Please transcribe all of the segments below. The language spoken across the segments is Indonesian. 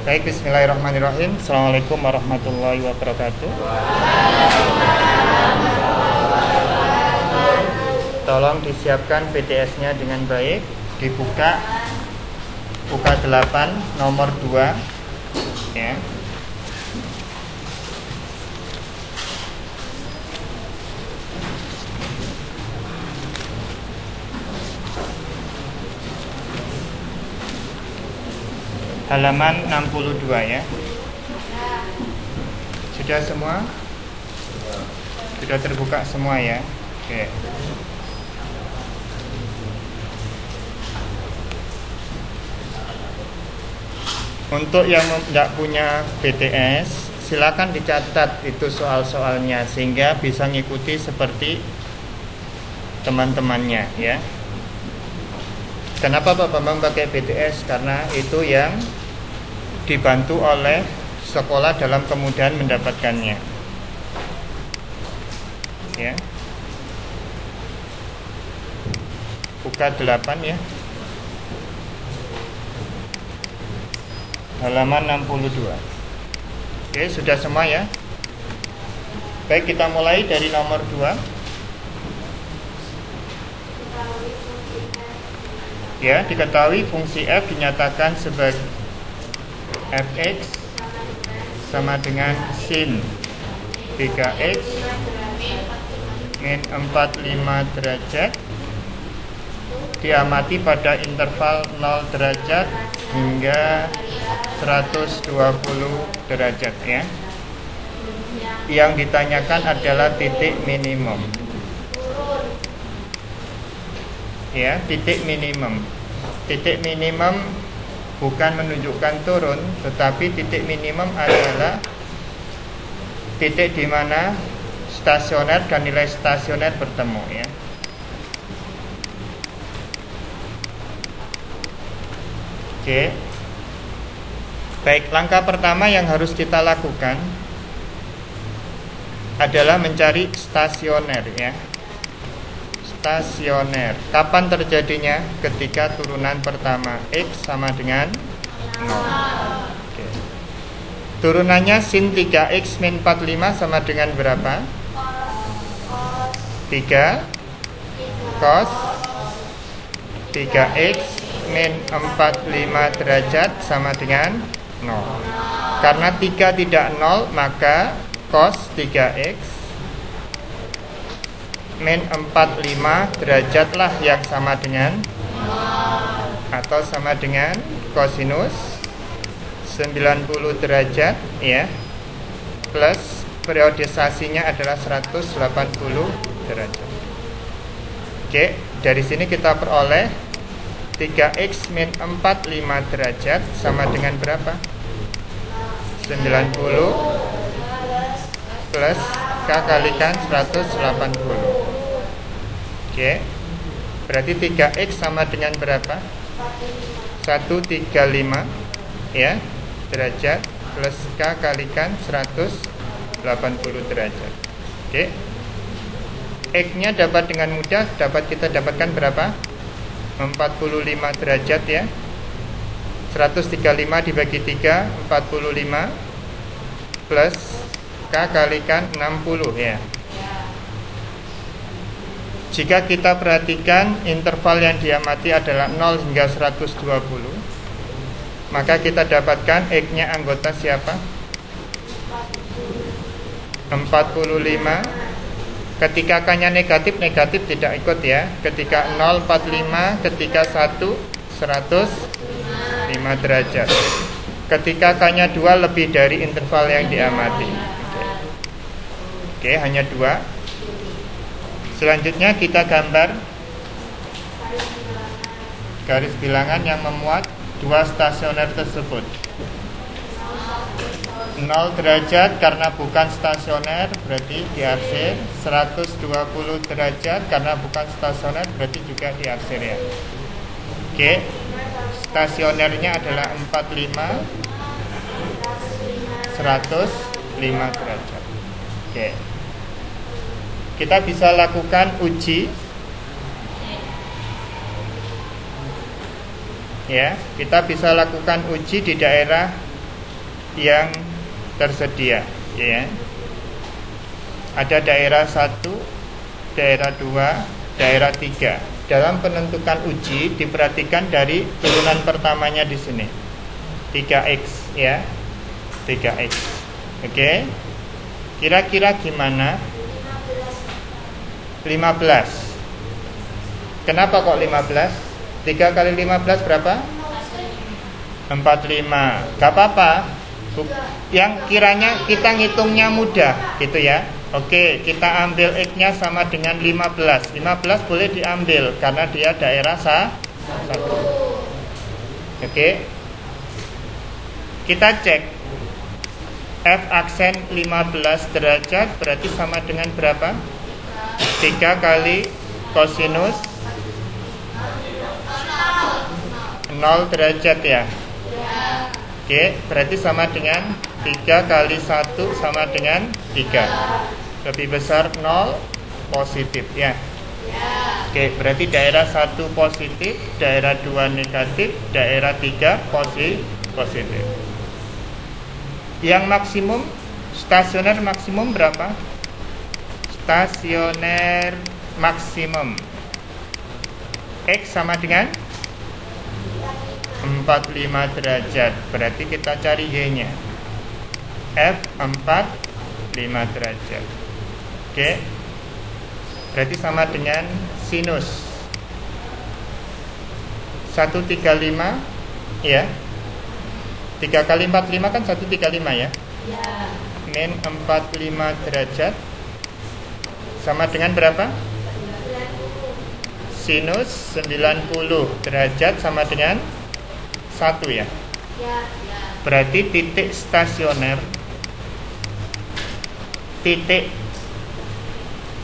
Baik, bismillahirrahmanirrahim. Assalamualaikum warahmatullahi wabarakatuh. Tolong disiapkan PTS-nya dengan baik. Buka 8 nomor 2 ya. Halaman 62 ya. Sudah semua? Sudah terbuka semua ya. Oke. Untuk yang tidak punya BTS, silakan dicatat itu soal-soalnya sehingga bisa ngikuti seperti teman-temannya ya. Kenapa Pak Bambang pakai BTS? Karena itu yang dibantu oleh sekolah dalam kemudahan mendapatkannya. Ya. Buka 8 ya. Halaman 62. Oke, sudah semua ya. Baik, kita mulai dari nomor 2. Ya, diketahui fungsi f dinyatakan sebagai fx sama dengan sin 3x min 45 derajat diamati pada interval 0 derajat hingga 120 derajat ya. Yang ditanyakan adalah titik minimum. Ya, titik minimum. Titik minimum bukan menunjukkan turun, tetapi titik minimum adalah titik di mana stasioner dan nilai stasioner bertemu ya. Oke. Baik, langkah pertama yang harus kita lakukan adalah mencari stasioner ya. Stasioner. Kapan terjadinya? Ketika turunan pertama X sama dengan 0. Oke. Turunannya sin 3X min 45 sama dengan berapa? 3 cos 3X min 45 derajat sama dengan 0. Karena 3 tidak 0, maka cos 3X min 45 derajatlah yang sama dengan atau sama dengan kosinus 90 derajat ya, plus periodisasinya adalah 180 derajat. Oke, dari sini kita peroleh 3x min 45 derajat sama dengan berapa? 90 plus K kalikan 180. Oke. Berarti 3X sama dengan berapa? 135 ya, derajat plus K kalikan 180 derajat. Oke. X-nya dapat dengan mudah kita dapatkan berapa? 45 derajat ya. 135 dibagi 3 45 plus K kalikan 60 ya. Jika kita perhatikan interval yang diamati adalah 0 hingga 120, maka kita dapatkan X-nya anggota siapa? 45. Ketika K-nya negatif tidak ikut ya. Ketika 0 45, ketika 1 105 derajat. Ketika K-nya 2 lebih dari interval yang diamati. Oke, hanya 2. Selanjutnya kita gambar garis bilangan yang memuat dua stasioner tersebut. 0 derajat karena bukan stasioner berarti diarsir. 120 derajat karena bukan stasioner berarti juga diarsir ya. Oke, stasionernya adalah 45 105 derajat. Oke. Kita bisa lakukan uji. Ya, kita bisa lakukan uji di daerah yang tersedia, ya. Ada daerah 1, daerah 2, daerah 3. Dalam penentukan uji diperhatikan dari turunan pertamanya di sini. 3x, ya. 3x. Oke. Kira-kira gimana? 15. Kenapa kok 15? 3 kali 15 berapa? 45. Gak apa-apa. Yang kiranya kita ngitungnya mudah, gitu ya. Oke, kita ambil X-nya sama dengan 15. 15 boleh diambil karena dia daerah 1. Oke. Kita cek. F aksen 15 derajat berarti sama dengan berapa? 3 kali kosinus 0 derajat, ya. Oke, berarti sama dengan 3 kali 1 sama dengan 3. Lebih besar 0, positif, ya. Oke, berarti daerah 1 positif, daerah 2 negatif, daerah 3 positif. Yang maksimum, stasioner maksimum berapa? Stasioner maksimum X sama dengan 45 derajat. Berarti kita cari Y-nya. F 45 derajat. Oke. Berarti sama dengan sinus 135, ya. 3 kali 45 kan 135, ya. Min 45 derajat sama dengan berapa? Sinus 90 derajat sama dengan 1, ya. Berarti titik stasioner, titik,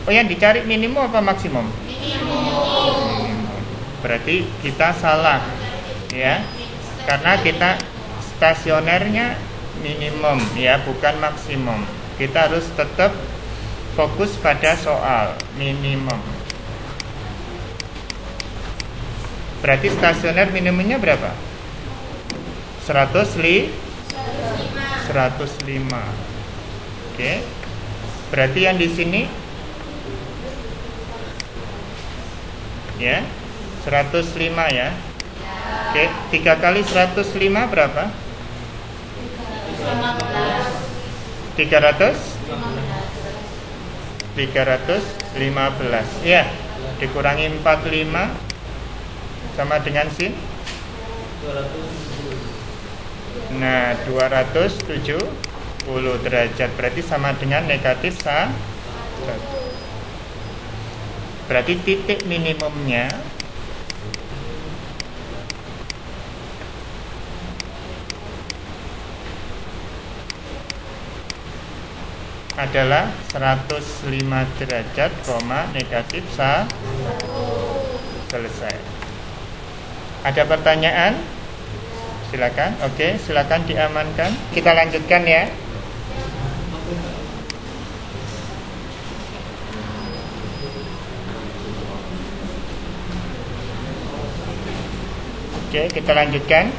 oh yang dicari minimum apa maksimum? Minimum. Berarti kita salah, ya. Karena kita stasionernya minimum, ya, bukan maksimum. Kita harus tetap fokus pada soal minimum. Berarti stasioner minimumnya berapa? 105. Oke. Berarti yang di sini, ya, 105, ya. Oke, 3 kali 105 berapa? 315. Ya, dikurangi 45 sama dengan sin. Nah, 270 derajat. Berarti sama dengan negatif 1. Berarti titik minimumnya adalah 105 derajat, negatif 1. Selesai. Ada pertanyaan? Silakan. Oke, silakan diamankan. Kita lanjutkan, ya. Oke, kita lanjutkan.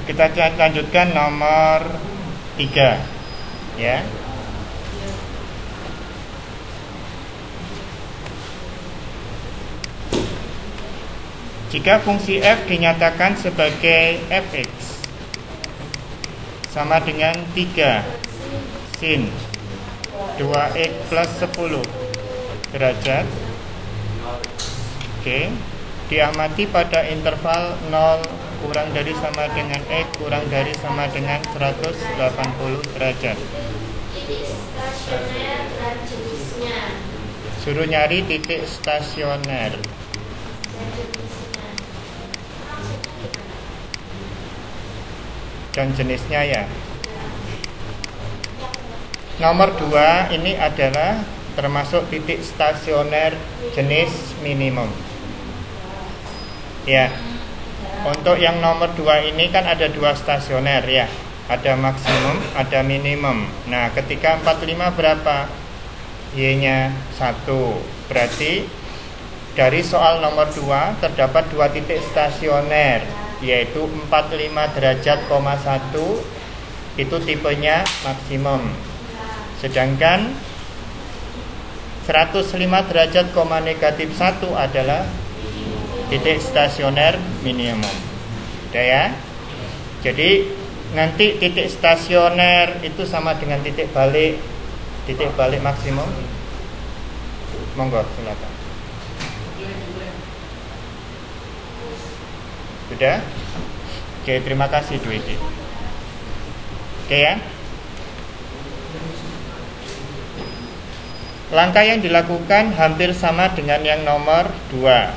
Kita lanjutkan nomor 3, ya. Jika fungsi f dinyatakan sebagai fx sama dengan 3 sin 2x plus 10 derajat, oke, diamati pada interval 0 kurang dari sama dengan x kurang dari sama dengan 180 derajat. Titik stasioner dan jenisnya. Suruh nyari titik stasioner dan jenisnya, ya. Nomor 2 ini adalah termasuk titik stasioner jenis minimum, ya. Untuk yang nomor 2 ini kan ada 2 stasioner, ya. Ada maksimum, ada minimum. Nah, ketika 45 berapa? Y-nya 1. Berarti dari soal nomor 2 terdapat 2 titik stasioner, yaitu 45 derajat, 1 itu tipenya maksimum. Sedangkan 105 derajat, negatif 1 adalah titik stasioner minimum. Udah ya? Jadi nanti titik stasioner itu sama dengan titik balik maksimum. Monggo, silakan. Sudah? Oke, terima kasih Dwiki. Oke ya. Langkah yang dilakukan hampir sama dengan yang nomor 2.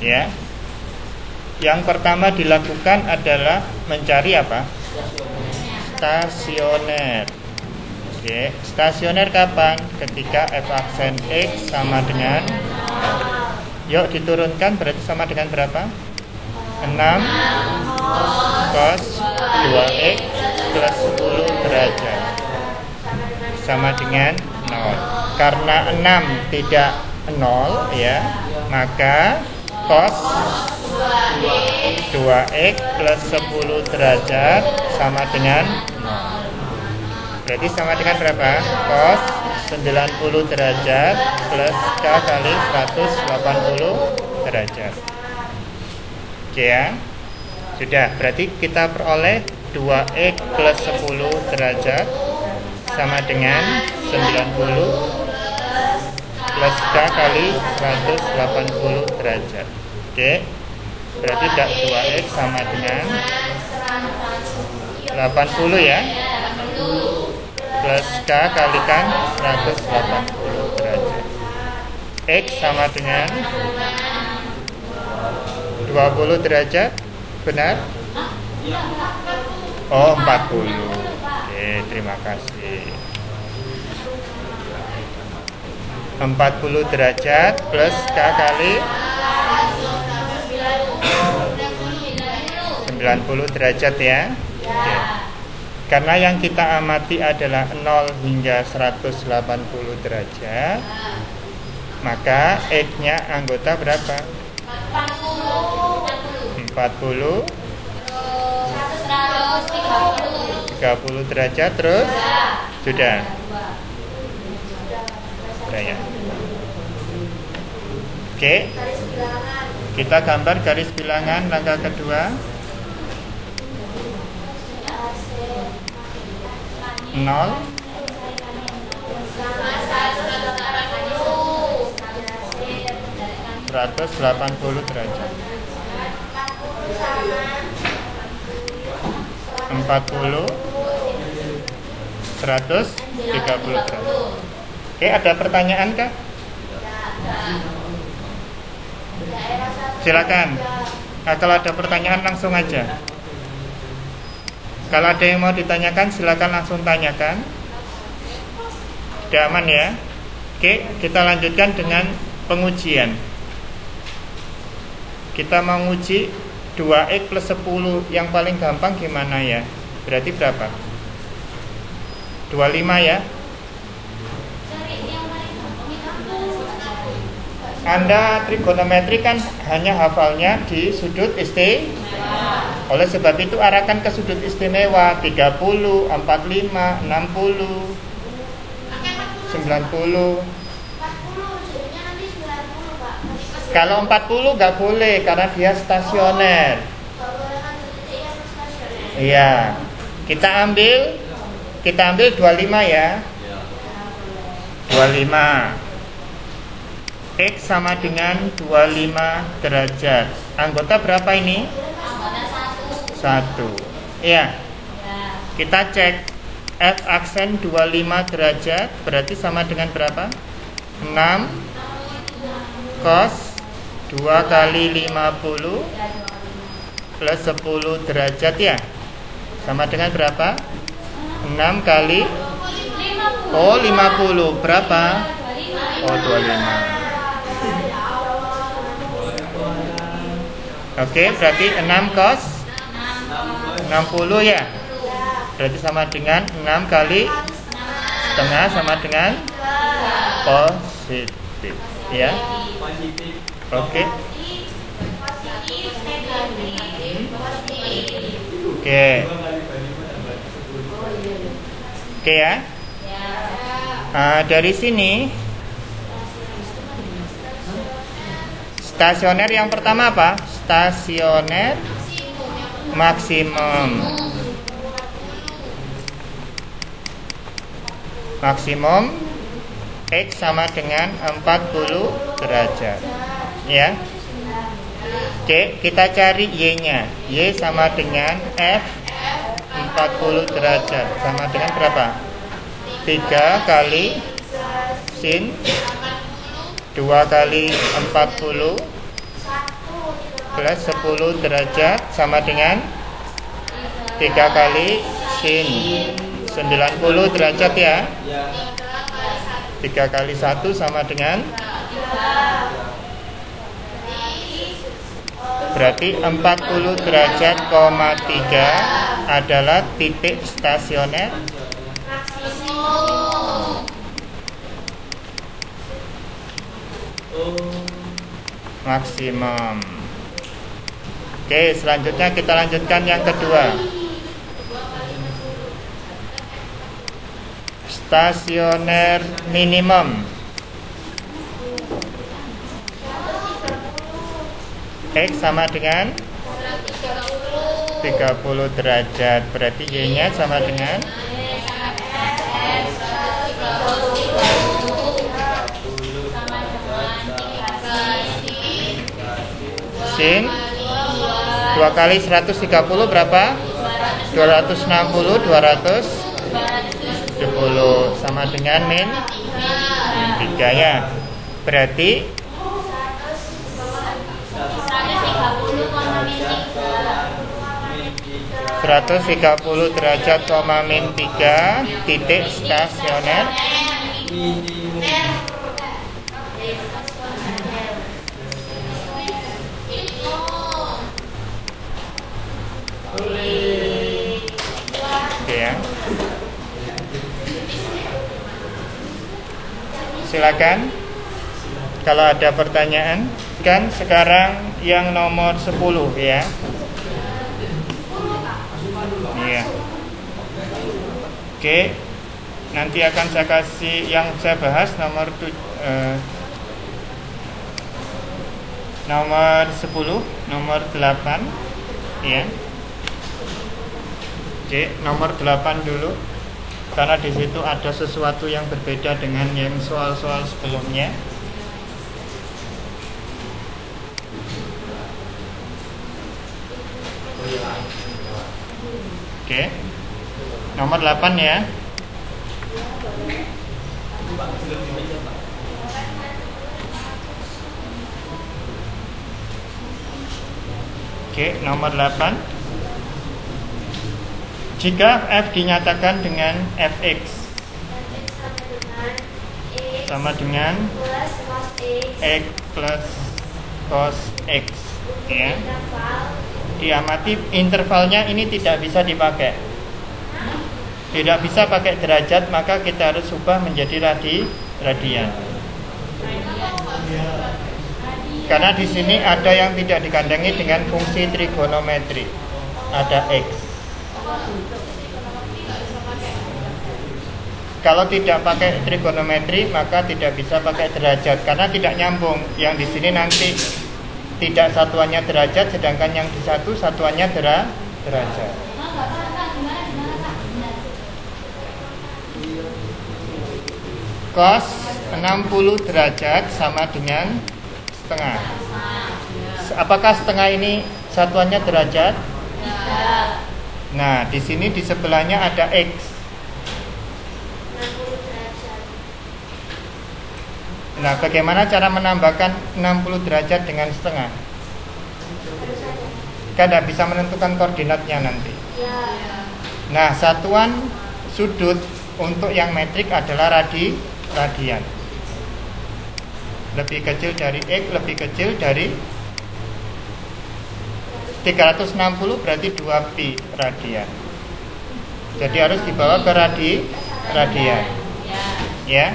Ya. Yang pertama dilakukan adalah mencari apa? Stasioner. Oke, stasioner kapan? Ketika f aksen X sama dengan, yuk diturunkan, berarti sama dengan berapa? 6 cos 2X plus 10 derajat sama dengan 0. Karena 6 tidak 0 ya, maka cos 2X plus 10 derajat sama dengan 0. Berarti sama dengan berapa? Cos 90 derajat plus K kali 180 derajat. Oke ya. Sudah, berarti kita peroleh 2X plus 10 derajat sama dengan 90 plus K kali 180 derajat. Oke. Berarti 2X sama dengan 80 ya, plus K kalikan 180 derajat. X sama dengan 20 derajat. Benar? Oh, 40. Oke, terima kasih. 40 derajat plus K kali 90 derajat ya. Oke. Karena yang kita amati adalah 0 hingga 180 derajat, maka X-nya anggota berapa? 40 30 derajat terus sudah ya. Oke, kita gambar garis bilangan langkah kedua. 0 180 derajat 40 130 derajat. Oke, ada pertanyaan kah? Silakan. Nah, kalau ada pertanyaan langsung aja. Kalau ada yang mau ditanyakan silakan langsung tanyakan. Sudah aman ya? Oke, kita lanjutkan dengan pengujian. Kita mau uji 2X plus 10. Yang paling gampang gimana ya? Berarti berapa? 25 ya? Anda trigonometri kan hanya hafalnya di sudut istimewa. Oleh sebab itu arahkan ke sudut istimewa 30, 45, 60, 90. Kalau 40 nggak boleh karena dia stasioner. Iya. Kita ambil 25 ya. 25. X sama dengan 25 derajat. Anggota berapa ini? 1. Iya. Kita cek F aksen 25 derajat berarti sama dengan berapa? 6 cos 2 kali 50 plus 10 derajat ya. Sama dengan berapa? 6 kali 50 berapa? 25. Oke, berarti 6 cos 60 ya. Berarti sama dengan 6 kali setengah sama dengan positif ya. Oke. Positif, negatif, positif. Oke. Oke ya. Dari sini stasioner yang pertama apa? Stasioner maksimum. Maksimum X sama dengan 40 derajat. Ya. Oke, kita cari Y-nya. Y sama dengan F 40 derajat. Sama dengan berapa? 3 kali sin 2 kali 40 plus 10 derajat sama dengan 3 kali sin 90 derajat ya. 3 kali 1 sama dengan, berarti 40 derajat, 3 adalah titik stasioner maksimum. Oke, selanjutnya kita lanjutkan yang kedua. Stasioner minimum. X sama dengan 30 derajat. Berarti Y-nya sama dengan sin 2 kali 130 berapa? 260, 270 sama dengan min 3 ya. Berarti 130 derajat, min 3 titik stasioner oke ya. Silakan kalau ada pertanyaan. Kan sekarang yang nomor 10 ya. Iya. Oke. Nanti akan saya kasih yang saya bahas nomor 10, nomor 8 ya. Oke, nomor 8 dulu. Karena di situ ada sesuatu yang berbeda dengan yang soal-soal sebelumnya. Oke. Nomor 8 ya. Oke, nomor 8. Jika f dinyatakan dengan fx sama dengan x plus cos x ya. Diamati intervalnya ini tidak bisa dipakai. Tidak bisa pakai derajat, maka kita harus ubah menjadi radian. Karena di sini ada yang tidak dikandangi dengan fungsi trigonometri. Ada x. Kalau tidak pakai trigonometri, maka tidak bisa pakai derajat karena tidak nyambung. Yang di sini nanti tidak satuannya derajat, sedangkan yang di satu satuannya derajat. Cos 60 derajat sama dengan setengah. Apakah setengah ini satuannya derajat? Nah, di sini di sebelahnya ada x. Nah, bagaimana cara menambahkan 60 derajat dengan setengah? Kan tidak bisa menentukan koordinatnya nanti. Nah, satuan sudut untuk yang metrik adalah radian. Lebih kecil dari x, lebih kecil dari 360 berarti 2 pi radian. Jadi harus dibawa ke radian. Ya.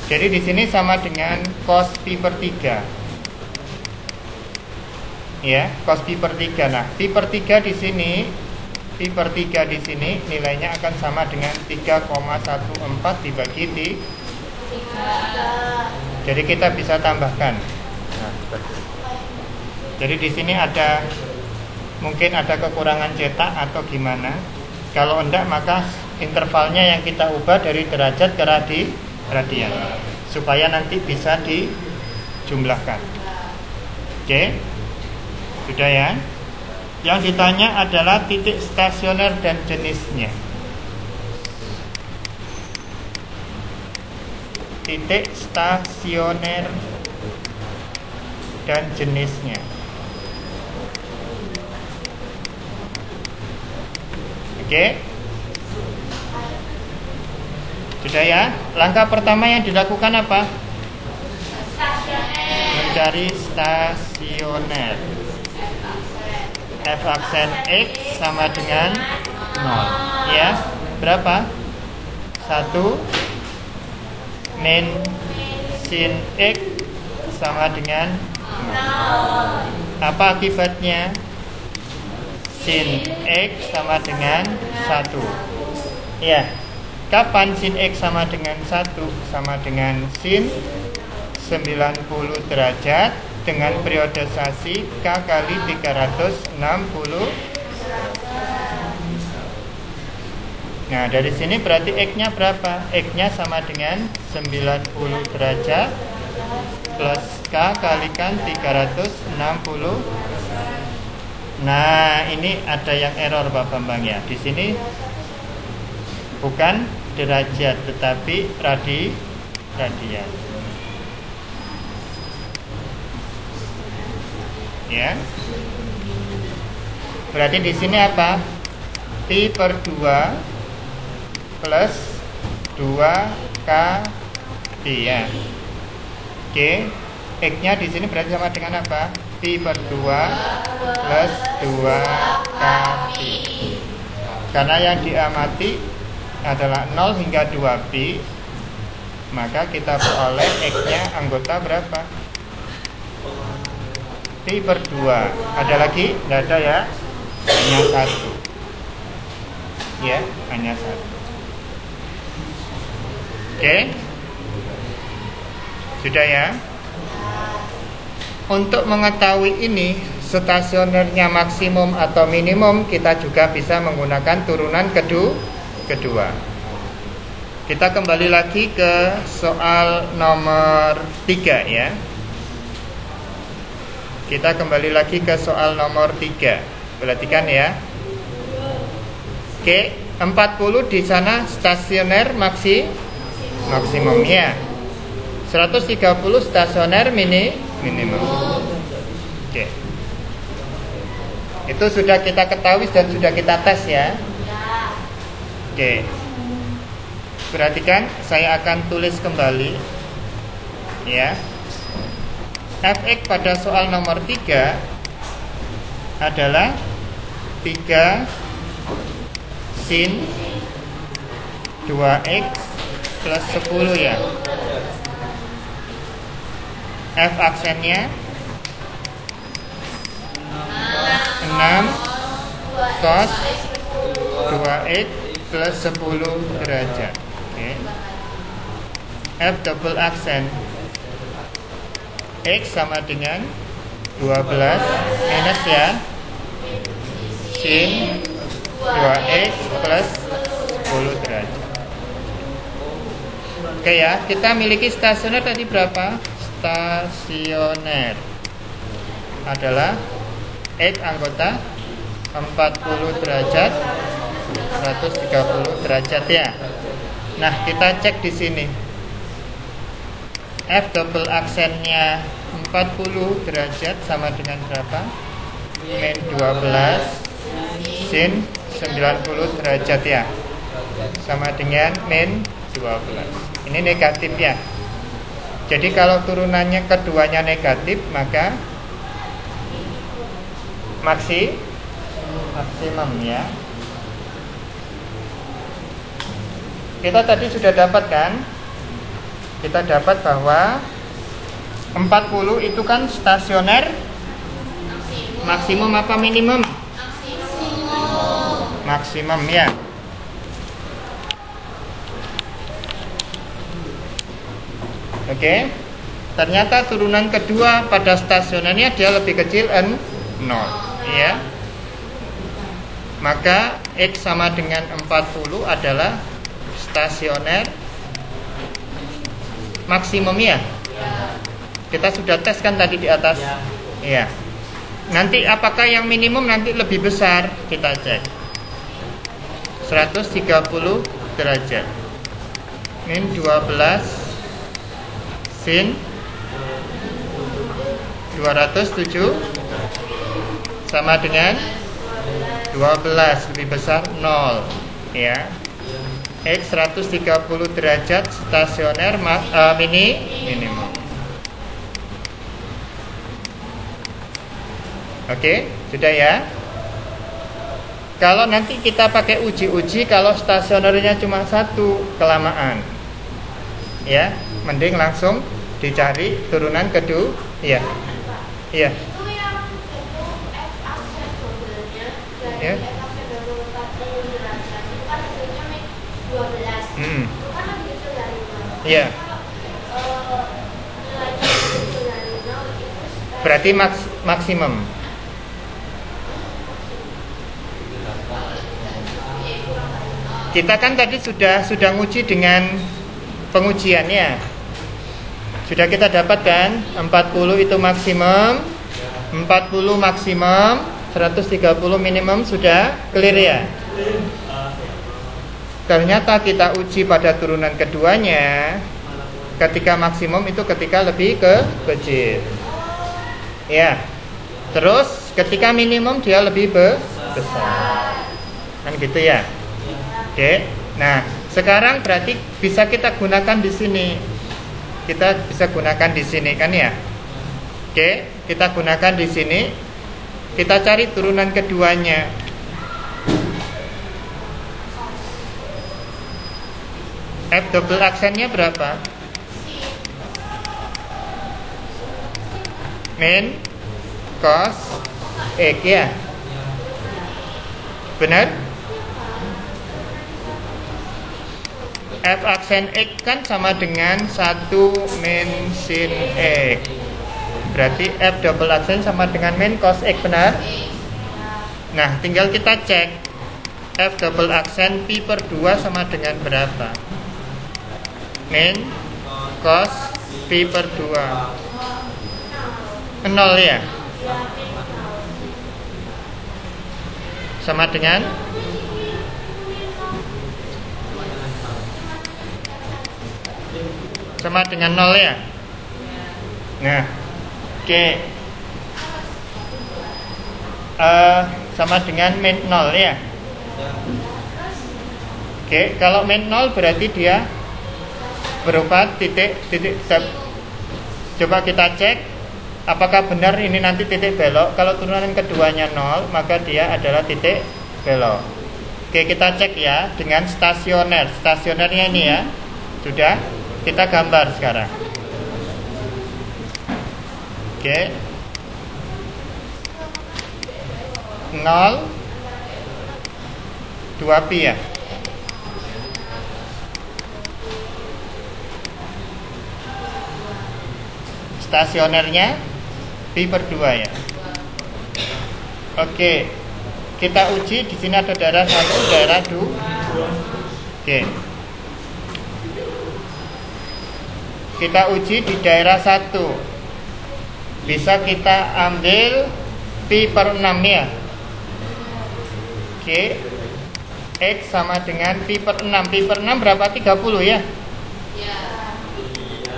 Jadi di sini sama dengan cos pi per 3. Ya, cos pi per 3. Nah, pi per 3 di sini, pi per 3 di sini nilainya akan sama dengan 3,14 dibagi 3. Jadi kita bisa tambahkan. Nah, jadi di sini ada mungkin ada kekurangan cetak atau gimana. Kalau enggak maka intervalnya yang kita ubah dari derajat ke radian supaya nanti bisa dijumlahkan. Oke, sudah ya. Yang ditanya adalah titik stasioner dan jenisnya. Titik stasioner dan jenisnya. Oke. Sudah ya. Langkah pertama yang dilakukan apa? Mencari stasioner. F aksen X sama dengan 0. Ya. Berapa? 1 min sin X sama dengan 0. Apa akibatnya? Sin X sama dengan 1. Ya. Kapan sin X sama dengan 1? Sama dengan sin 90 derajat dengan periodisasi K kali 360. Nah, dari sini berarti X-nya berapa? X-nya sama dengan 90 derajat plus K kalikan 360. Nah, ini ada yang error Pak Bambang ya. Di sini bukan derajat tetapi radian. Ya. Berarti di sini apa? Pi per 2 plus 2K pi ya. Oke. X-nya di sini berarti sama dengan apa? Pi per 2 plus 2K pi. Karena yang diamati adalah 0 hingga 2 pi, maka kita peroleh X-nya anggota berapa? Pi per 2. Ada lagi? Tidak ada ya? Hanya 1. Ya, hanya 1. Oke. Sudah ya? Untuk mengetahui ini stasionernya maksimum atau minimum, kita juga bisa menggunakan turunan kedua. Kita kembali lagi ke soal nomor 3 ya. Kita kembali lagi ke soal nomor 3. Perhatikan ya. Oke, 40 di sana stasioner maksimum ya. 130 stasioner minimum. Oke. Itu sudah kita ketahui dan sudah kita tes ya. Oke. Perhatikan, saya akan tulis kembali ya. Fx pada soal nomor 3 adalah 3 sin 2x plus 10 ya. F aksennya 6 cos 2x plus 10 derajat. Oke. F double aksen X sama dengan 12 minus ya sin 2x plus 10 derajat. Oke ya, kita miliki stasioner tadi berapa? Stasioner adalah X anggota 40 derajat 130 derajat ya. Nah, kita cek di sini. F double aksennya 40 derajat sama dengan berapa? Min 12 sin 90 derajat ya. Sama dengan min 12. Ini negatif ya. Jadi kalau turunannya keduanya negatif, maka maksimum ya. Kita tadi sudah dapat kan? kita dapat bahwa 40 itu kan stasioner maksimum apa minimum? Maksimum ya. Oke. Ternyata turunan kedua pada stasionernya dia lebih kecil n 0 ya. Maka X sama dengan 40 adalah stasioner maksimum ya. Kita sudah tes kan tadi di atas. Iya. Nanti apakah yang minimum nanti lebih besar? Kita cek. 130 derajat min 12 sin 207 sama dengan 12 lebih besar 0 ya. X 130 derajat stasioner minimum. Oke, sudah ya. Kalau nanti kita pakai uji-uji, kalau stasionernya cuma satu, kelamaan ya, mending langsung dicari turunan kedua. Iya. Iya. Itu yang F aksen dobelnya dari Ya. F aksen double 40 derajat itu kan hasilnya min 12. Itu kan lebih kecil dari 0. Iya. Kalau nilainya lebih kecil dari 0 itu Berarti maksimum. Kita kan tadi sudah nguji dengan pengujiannya. Sudah kita dapatkan 40 itu maksimum, 40 maksimum, 130 minimum, sudah clear ya. Ternyata kita uji pada turunan keduanya. Ketika maksimum itu ketika lebih kecil. Ya. Terus ketika minimum dia lebih besar. Kan gitu ya. Oke. Nah, sekarang berarti bisa kita gunakan di sini. Kita bisa gunakan di sini kan ya. Oke, kita gunakan di sini. Kita cari turunan keduanya. F double aksennya berapa? Min cos X ya. Benar? F aksen X kan sama dengan 1 min sin X. Berarti F double aksen sama dengan min cos X, benar? Nah, tinggal kita cek F double aksen pi per 2 sama dengan berapa? Min cos pi per 2 0 ya? Sama dengan sama dengan 0 ya. Nah, oke. Sama dengan min 0 ya. Oke, kalau min 0 berarti dia berupa titik. Coba kita cek apakah benar ini nanti titik belok. Kalau turunan keduanya 0, maka dia adalah titik belok. Oke, kita cek ya dengan stasioner. Stasionernya ini ya. Sudah kita gambar sekarang. Oke. 0 2 pi ya. Stasionernya pi per 2 ya. Oke. Kita uji di sini ada daerah 1, daerah 2. Oke. Kita uji di daerah 1. Bisa kita ambil pi per 6 ya. Oke. X sama dengan pi per 6. Pi per 6 berapa? 30 ya.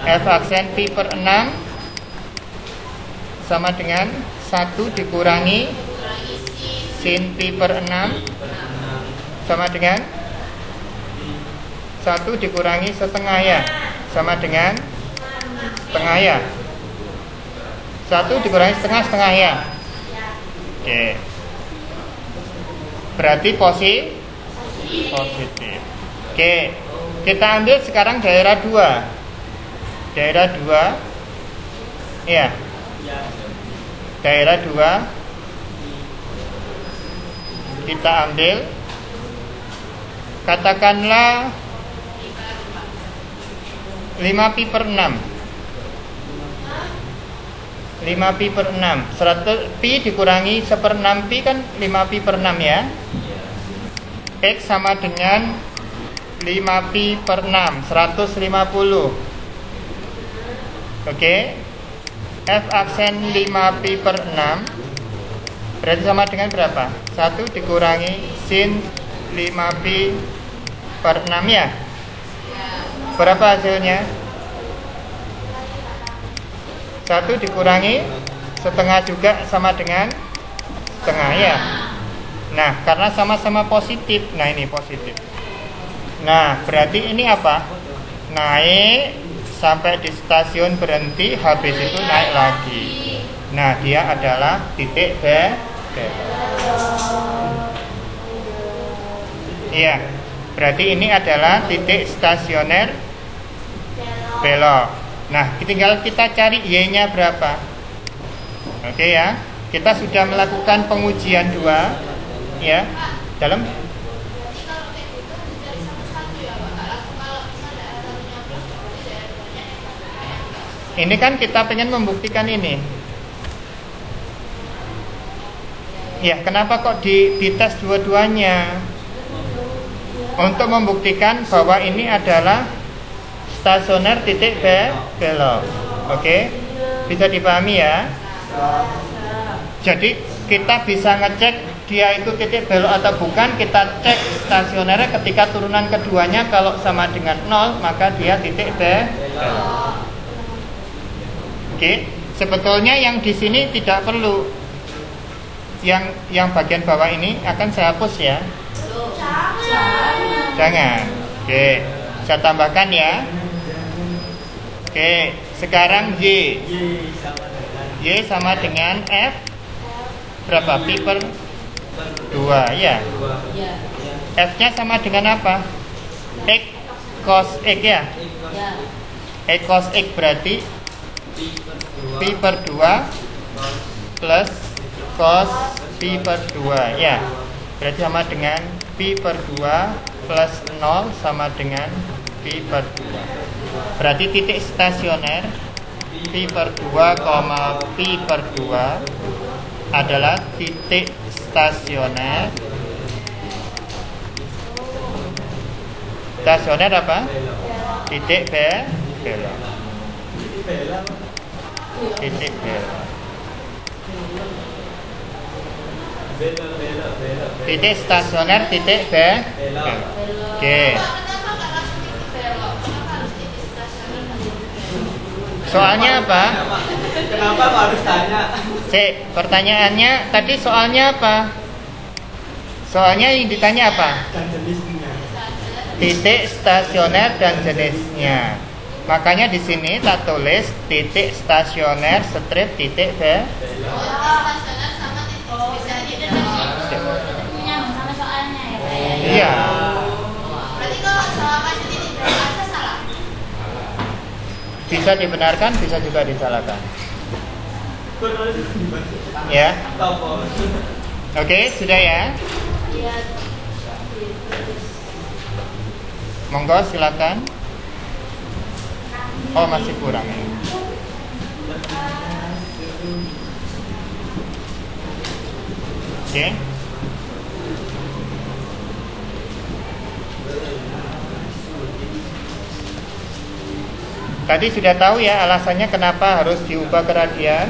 F aksen pi per 6 sama dengan 1 dikurangi sin pi per 6 sama dengan 1 dikurangi setengah ya. Sama dengan setengah ya. 1 dikurangi setengah ya. Oke. Berarti positif. Oke. Kita ambil sekarang daerah 2. daerah 2, ya, daerah 2 kita ambil, katakanlah 5 pi per 6. 5 pi per 6, 100 pi dikurangi 1/6 pi kan 5 pi per 6 ya. X sama dengan 5 pi per 6, 150. Oke. F aksen 5 pi per 6 berarti sama dengan berapa? 1 dikurangi sin 5 pi per 6 ya. Berapa hasilnya? 1 dikurangi setengah juga sama dengan setengah ya. Nah, karena sama-sama positif. Nah, ini positif. Nah, berarti ini apa? Naik sampai di stasiun berhenti, habis itu naik lagi. Nah, dia adalah titik belok. Iya, berarti ini adalah titik stasioner belok. Nah, tinggal kita cari Y-nya berapa. Oke ya, kita sudah melakukan pengujian 2 ya. Dalam ini kan kita pengen membuktikan ini. Ya, kenapa kok dites dua-duanya? Untuk membuktikan bahwa ini adalah stasioner titik belok. Oke, bisa dipahami ya. Jadi kita bisa ngecek dia itu titik belok atau bukan. Kita cek stasionernya ketika turunan keduanya kalau sama dengan 0 maka dia titik belok. Oke, sebetulnya yang di sini tidak perlu. Yang bagian bawah ini akan saya hapus ya. Jangan. Oke, saya tambahkan ya. Oke, sekarang Y. Y sama dengan F berapa? Pi per 2 ya. F-nya sama dengan apa? X cos X ya. X cos X berarti pi per 2 plus cos pi per 2 ya. Berarti sama dengan pi per 2 plus 0 sama dengan pi per 2. Berarti titik stasioner pi per 2, pi per 2 adalah titik stasioner apa? Titik belok. Titik belok. Titik stasioner titik belok. Oke. Soalnya apa? Kenapa harus tanya? Cek, pertanyaannya tadi soalnya apa? Soalnya yang ditanya apa? Dan jenisnya. Titik stasioner dan jenisnya. Makanya di sini tak tulis titik stasioner strip titik belok. Iya. Berarti kalau sama titik belok aja salah. Bisa dibenarkan, bisa juga disalahkan. Ya. Oke, sudah ya. Monggo silakan. Oh, masih kurang ya. Oke. Tadi sudah tahu ya alasannya kenapa harus diubah ke radian.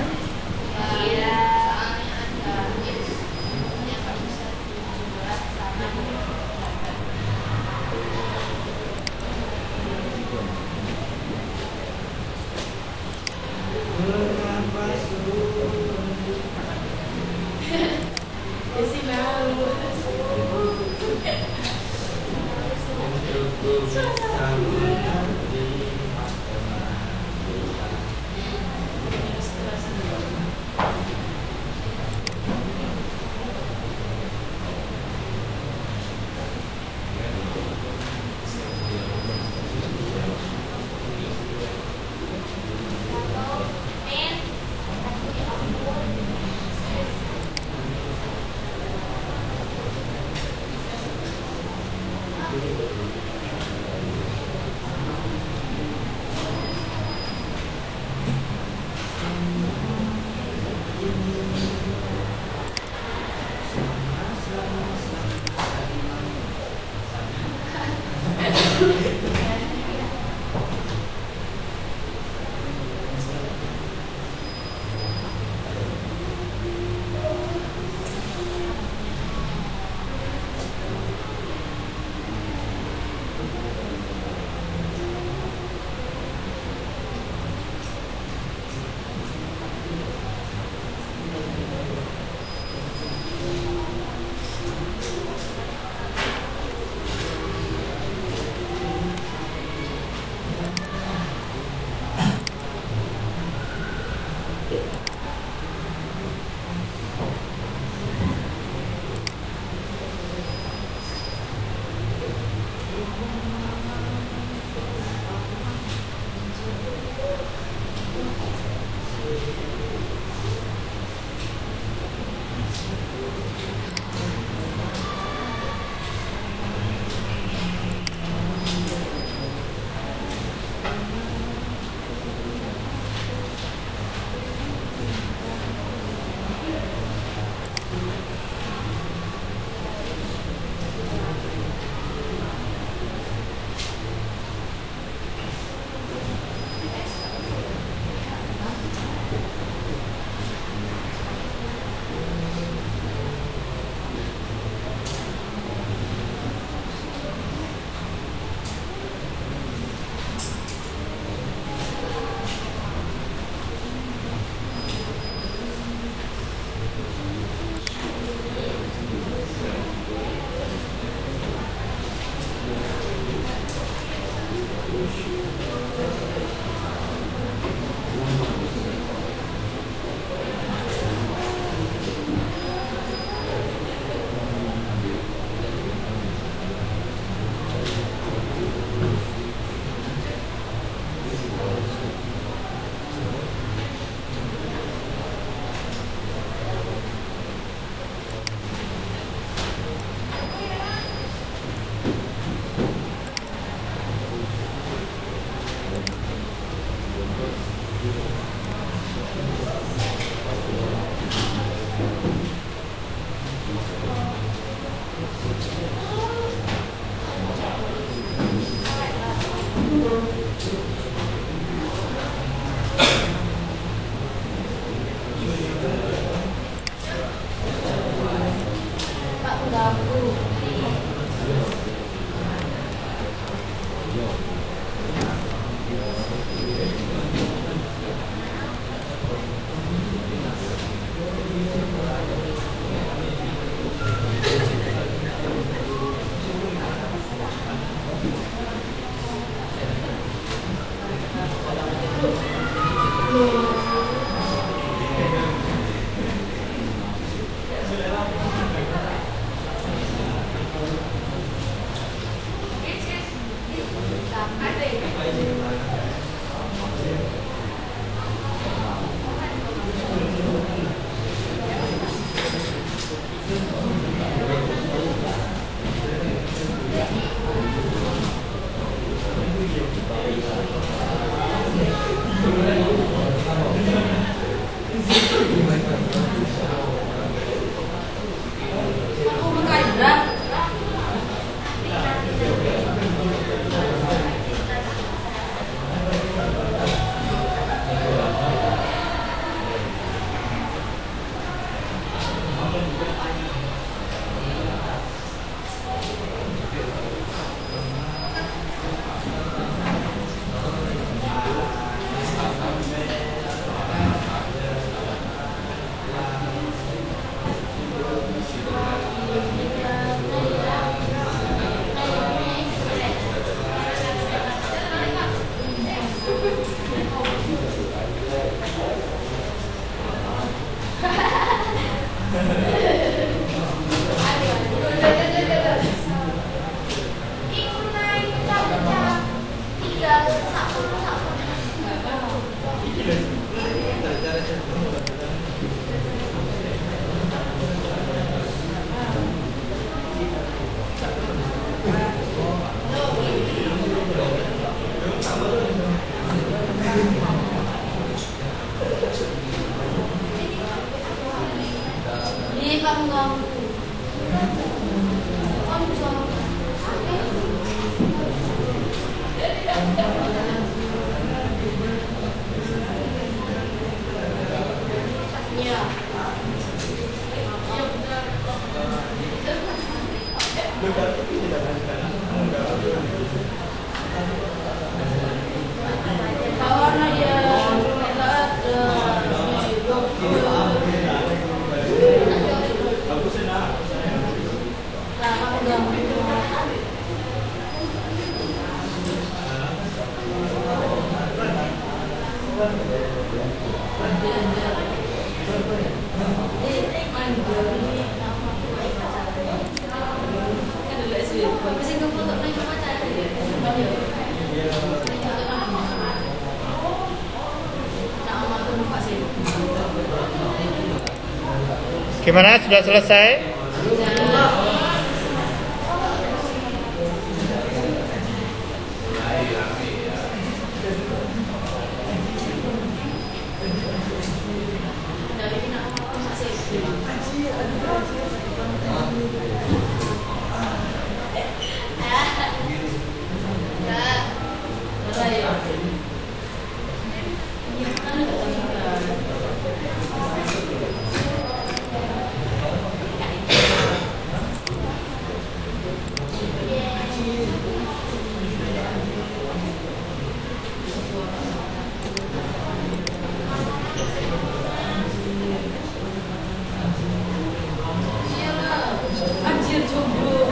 Pak mengganggu. Ini kamu ganggu. Kamu bisa. Iya. Kawan dia nggak ada. Nah, kamu ganggu. Gimana? Sudah selesai? Anjir jomblo.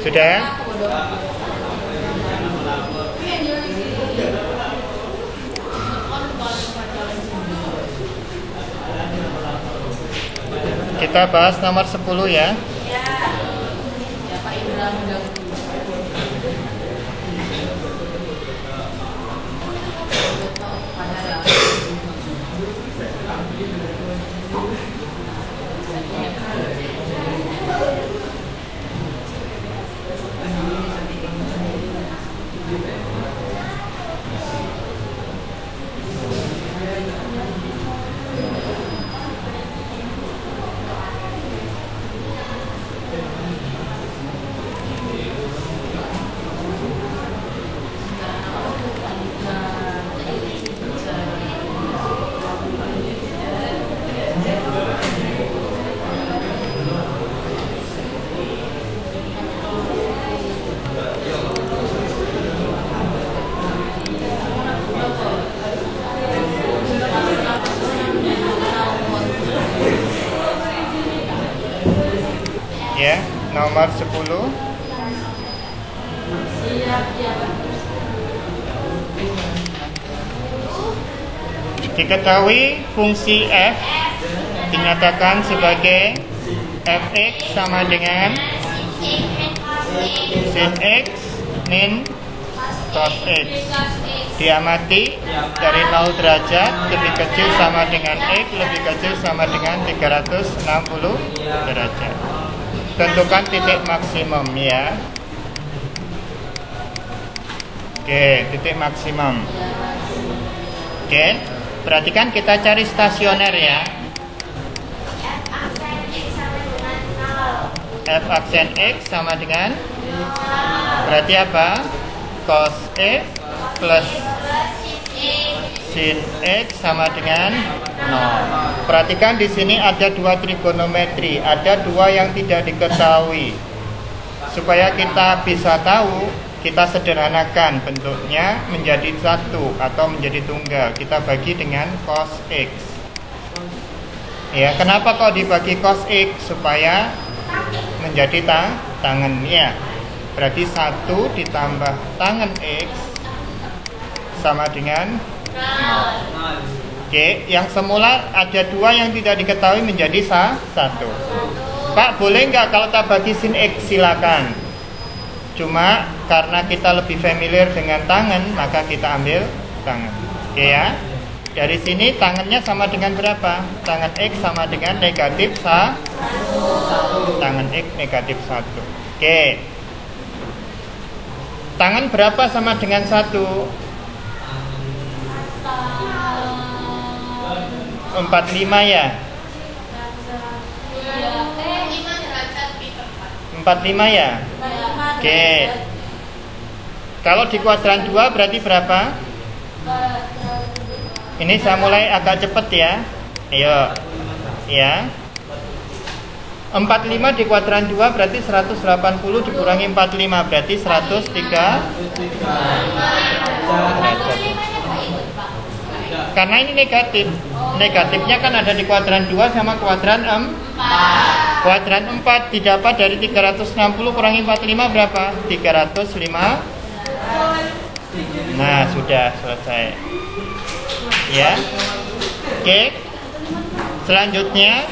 Sudah? Kita bahas nomor 10 ya. Ya Pak Indra mengganggu. Padahal Nomor 10. Diketahui fungsi f dinyatakan sebagai fx sama dengan sin x min cos x. Diamati dari 0 derajat lebih kecil sama dengan x lebih kecil sama dengan 360 derajat. Tentukan titik maksimum ya. Oke, titik maksimum. Oke, perhatikan kita cari stasioner ya. F aksen x sama dengan berarti apa? Cos x plus sin x sama dengan 0. Perhatikan di sini ada dua trigonometri, ada dua yang tidak diketahui. Supaya kita bisa tahu, kita sederhanakan bentuknya menjadi satu atau menjadi tunggal. Kita bagi dengan cos x. Ya, kenapa kok dibagi cos x? Supaya menjadi tangannya. Berarti 1 ditambah tangan x sama dengan 0. Oke, yang semula ada dua yang tidak diketahui menjadi 1. Pak, boleh nggak kalau tak bagi sin x? Silakan. Cuma karena kita lebih familiar dengan tangan, maka kita ambil tangan. Oke ya. Dari sini tangannya sama dengan berapa? Tangan x sama dengan negatif 1. Tangan x negatif 1. Oke. Tangan berapa sama dengan 1? 45 ya. 45 ya. Oke. Kalau di kuadran 2 berarti berapa? Ini saya mulai agak cepat ya. Ayo. Ya. 45 di kuadran 2 berarti 180 dikurangi 45 berarti 103 derajat. Karena ini negatif. Negatifnya kan ada di kuadran 2 sama kuadran 4. Kuadran 4 didapat dari 360 kurangi 45 berapa? 305. Nah, sudah selesai. Ya. Oke. Selanjutnya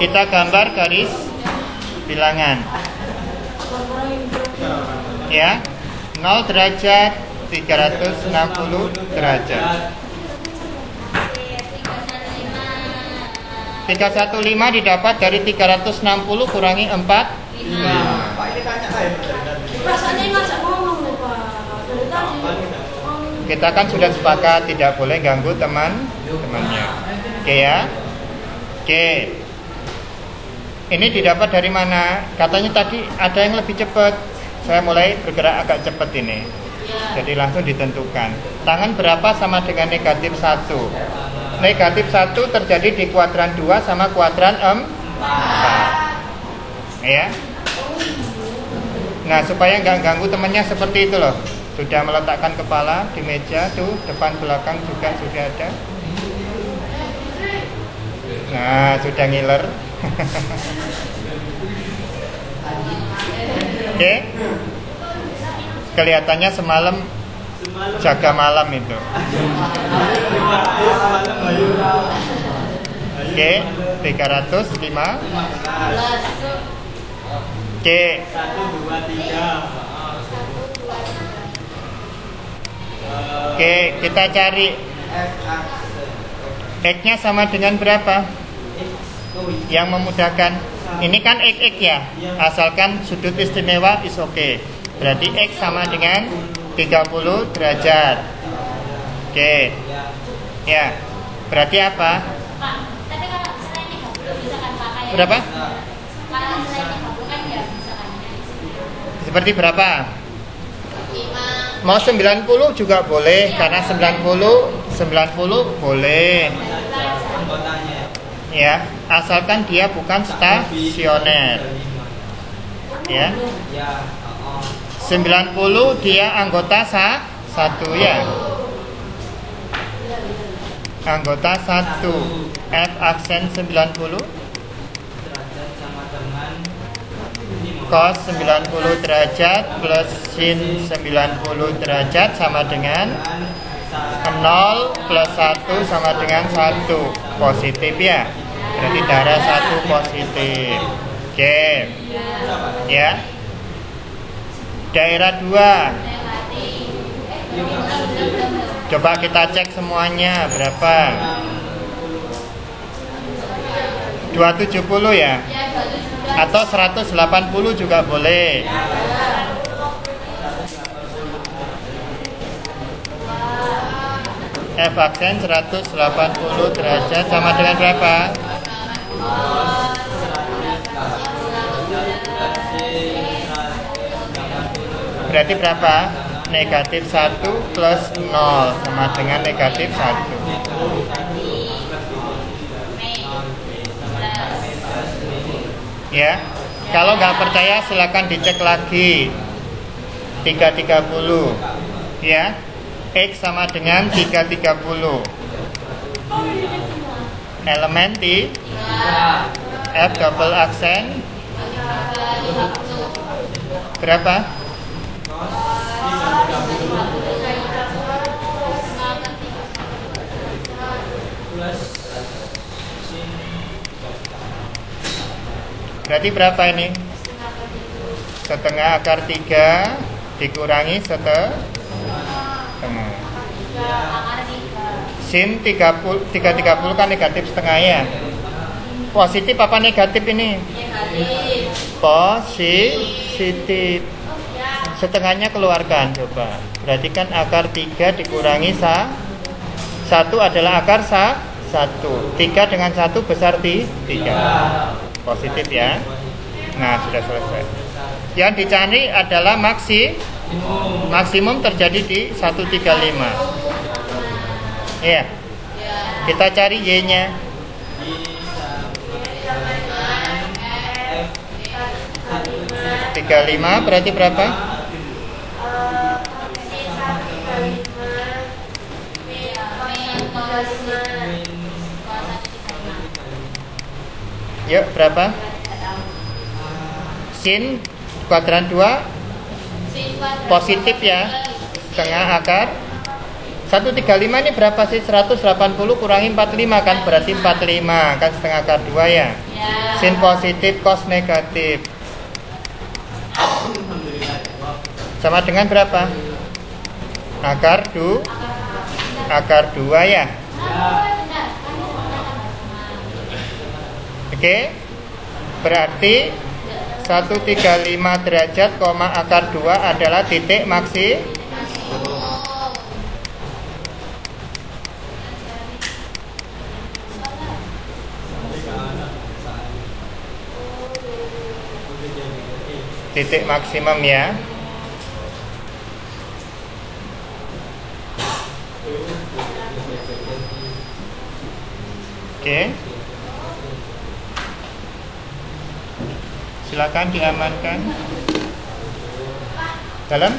kita gambar garis bilangan. Ya. 0 derajat 360 derajat. 315 didapat dari 360 kurangi 4. Pak, ini tanya saya. Rasanya ngajak ngomong loh Pak. Dari tadi. Kita kan sudah sepakat tidak boleh ganggu temannya. Oke ya. Oke. Ini didapat dari mana? Katanya tadi ada yang lebih cepat. Saya mulai bergerak agak cepat ini. Jadi langsung ditentukan. Tangan berapa sama dengan negatif 1? Negatif 1 terjadi di kuadran 2 sama kuadran 4. Ya. Nah, supaya nggak ganggu temannya seperti itu loh. Sudah meletakkan kepala di meja tuh, depan belakang juga sudah ada. Nah, sudah ngiler. Oke. Kelihatannya semalam jaga malam itu. Oke, 305. Oke. 1, 2, 3. Oke, kita cari x-nya sama dengan berapa? Yang memudahkan. Ini kan x ya. Asalkan sudut istimewa is oke. Berarti x sama dengan 30 derajat. Oke. Ya. Berarti apa? Pak, tapi kalau selain 30 bisa kan Pak kayak Berapa? kalau selain 30 kan ya bisa kan. Seperti berapa? Mau 90 juga boleh, karena 90 boleh. Ya, asalkan dia bukan stasioner. Ya. 90 dia anggota 1 ya. Anggota 1. F aksen 90 derajat sama dengan cos 90 derajat plus sin 90 derajat sama dengan 0 plus 1 sama dengan 1. Positif ya. Berarti darah 1 positif. Oke. Ya. Daerah 2. Coba kita cek semuanya berapa. 270 ya. Atau 180 juga boleh. F aksen 180 derajat sama dengan berapa? Berarti berapa? Negatif 1 plus 0 sama dengan negatif 1. Ya, kalau nggak percaya silakan dicek lagi. 330 ya. X sama dengan 330. Elemen di F double aksen berapa? Berarti berapa ini? Setengah akar 3 dikurangi setengah. Sin 330 kan negatif setengah ya. Positif apa negatif ini? Positif. Setengahnya keluarkan coba. Berarti kan akar 3 dikurangi 1 adalah akar 1. 3 dengan 1 besar 3. Positif ya. Nah, sudah selesai. Yang dicari adalah maksimum terjadi di 135. Ya. Kita cari Y-nya. Tiga lima berarti berapa? Yuk, berapa? Sin kuadran 2 positif ya. Setengah akar 135 ini berapa sih? 180 kurangi 45 kan berarti 45 kan setengah akar 2 ya. Sin positif, cos negatif. Sama dengan berapa? Akar 2 ya. Oke. Berarti 135 derajat, akar 2 adalah titik maksimum. Titik maksimum ya. Oke. Silakan diamankan. Dalam